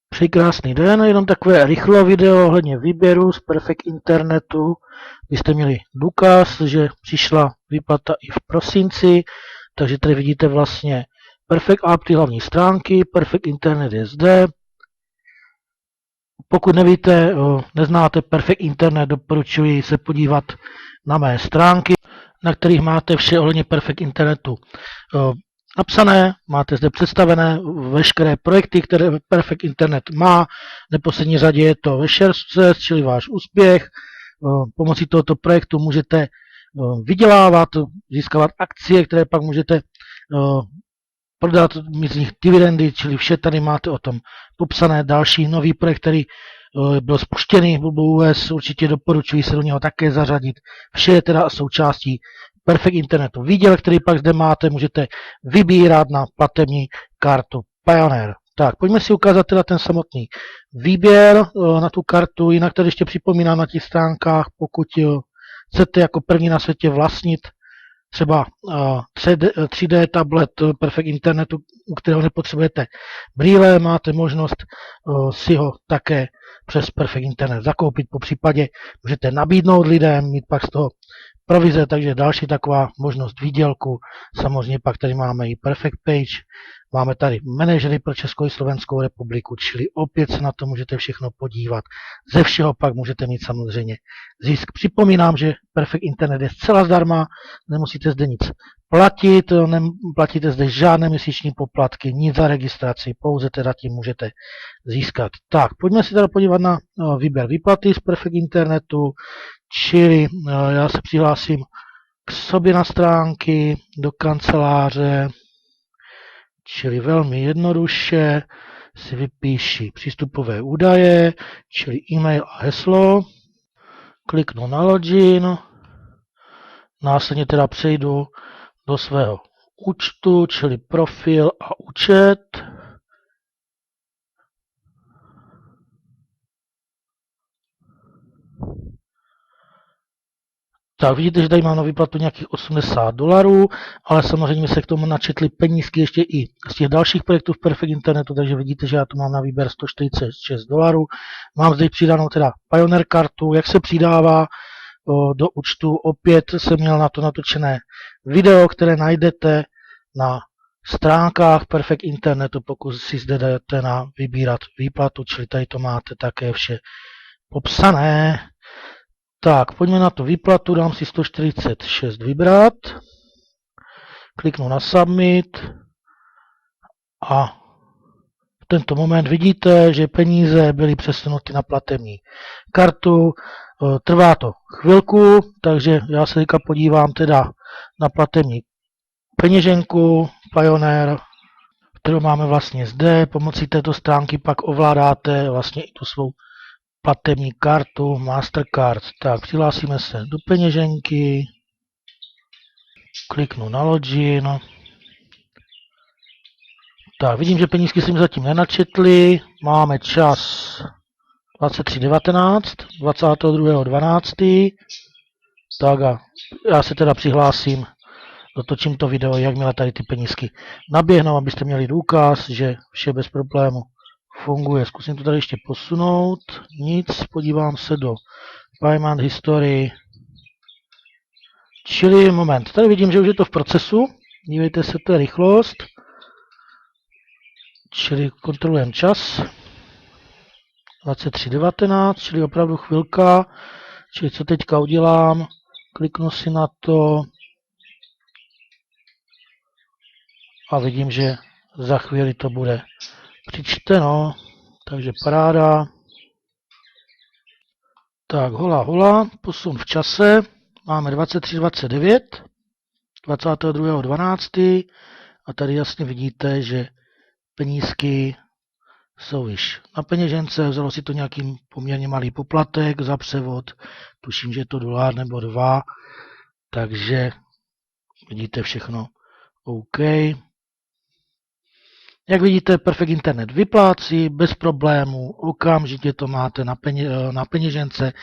Přeji krásný den, jenom takové rychlo video ohledně výběru z Perfect Internetu. Vy jste měli důkaz, že přišla výplata i v prosinci, takže tady vidíte vlastně Perfect App, ty hlavní stránky, Perfect Internet je zde. Pokud nevíte, neznáte Perfect Internet, doporučuji se podívat na mé stránky, na kterých máte vše ohledně Perfect Internetu napsané, máte zde představené veškeré projekty, které Perfect Internet má. V neposlední řadě je to Share Success, čili váš úspěch. Pomocí tohoto projektu můžete vydělávat, získávat akcie, které pak můžete prodat, mít z nich dividendy, čili vše tady máte o tom popsané. Další nový projekt, který byl spuštěný v BlueOS, určitě doporučuji se do něho také zařadit. Vše je teda součástí Perfect Internetu. Výdělek, který pak zde máte, můžete vybírat na platební kartu Pioneer. Tak, pojďme si ukázat teda ten samotný výběr na tu kartu. Jinak tady ještě připomínám na těch stránkách, pokud chcete jako první na světě vlastnit třeba 3D tablet Perfect Internetu, u kterého nepotřebujete brýle, máte možnost si ho také přes Perfect Internet zakoupit, po případě můžete nabídnout lidem, mít pak z toho provize, takže další taková možnost výdělku. Samozřejmě pak tady máme i Perfect Page, máme tady manažery pro Českou i Slovenskou republiku, čili opět se na to můžete všechno podívat. Ze všeho pak můžete mít samozřejmě zisk. Připomínám, že Perfect Internet je zcela zdarma, nemusíte zde nic platit, neplatíte zde žádné měsíční poplatky, nic za registraci, pouze teda tím můžete získat. Tak, pojďme si teda podívat na výběr výplaty z Perfect Internetu, čili já se přihlásím k sobě na stránky, do kanceláře, čili velmi jednoduše si vypíši přístupové údaje, čili e-mail a heslo, kliknu na login, následně teda přejdu do svého účtu, čili profil a účet. Tak vidíte, že tady mám na výplatu nějakých $80, ale samozřejmě se k tomu načetly penízky ještě i z těch dalších projektů v Perfect Internetu, takže vidíte, že já tu mám na výběr $146. Mám zde přidanou teda Pioneer kartu, jak se přidává do účtu, opět jsem měl na to natočené video, které najdete na stránkách Perfect Internetu, pokud si zde jdete na vybírat výplatu, čili tady to máte také vše popsané. Tak, pojďme na tu výplatu, dám si 146 vybrat, kliknu na Submit a v tento moment vidíte, že peníze byly přesunuty na platební kartu. Trvá to chvilku, takže já se teďka podívám teda na platební peněženku Pioneer, kterou máme vlastně zde. Pomocí této stránky pak ovládáte vlastně i tu svou platební kartu Mastercard. Tak, přihlásíme se do peněženky, kliknu na login. Tak, vidím, že penízky se mi zatím nenačetly, máme čas 23:19, 22.12. Tak a já se teda přihlásím, dotočím to video, jakmile tady ty penízky naběhnou, abyste měli důkaz, že vše bez problému funguje. Zkusím to tady ještě posunout. Nic, podívám se do Payment History. Čili moment, tady vidím, že už je to v procesu. Dívejte se, to je rychlost. Čili kontrolujeme čas. 23:19, čili opravdu chvilka. Čili co teďka udělám? Kliknu si na to. A vidím, že za chvíli to bude přičteno. Takže paráda. Tak, hola, posun v čase. Máme 23:29, 22.12. a tady jasně vidíte, že penízky jsou již na peněžence. Vzalo si to nějaký poměrně malý poplatek za převod. Tuším, že je to $1 nebo $2. Takže vidíte všechno OK. Jak vidíte, Perfect Internet vyplácí bez problémů, okamžitě to máte na peněžence,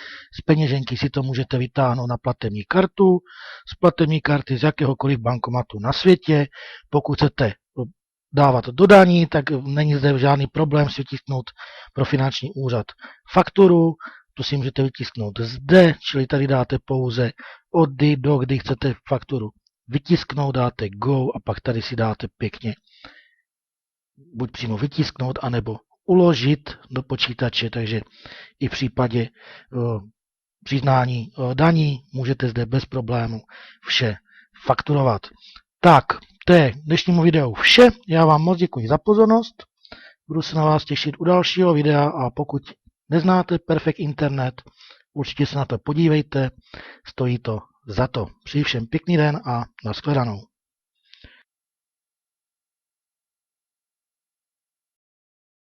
z peněženky si to můžete vytáhnout na platební kartu, z platební karty z jakéhokoliv bankomatu na světě. Pokud chcete dávat do daní, tak není zde žádný problém si vytisknout pro finanční úřad fakturu, tu si můžete vytisknout zde, čili tady dáte pouze od kdy do kdy chcete fakturu vytisknout, dáte go a pak tady si dáte pěkně buď přímo vytisknout, anebo uložit do počítače, takže i v případě přiznání daní můžete zde bez problému vše fakturovat. Tak, to je dnešnímu videu vše. Já vám moc děkuji za pozornost. Budu se na vás těšit u dalšího videa a pokud neznáte Perfect Internet, určitě se na to podívejte, stojí to za to. Přeji všem pěkný den a nashledanou.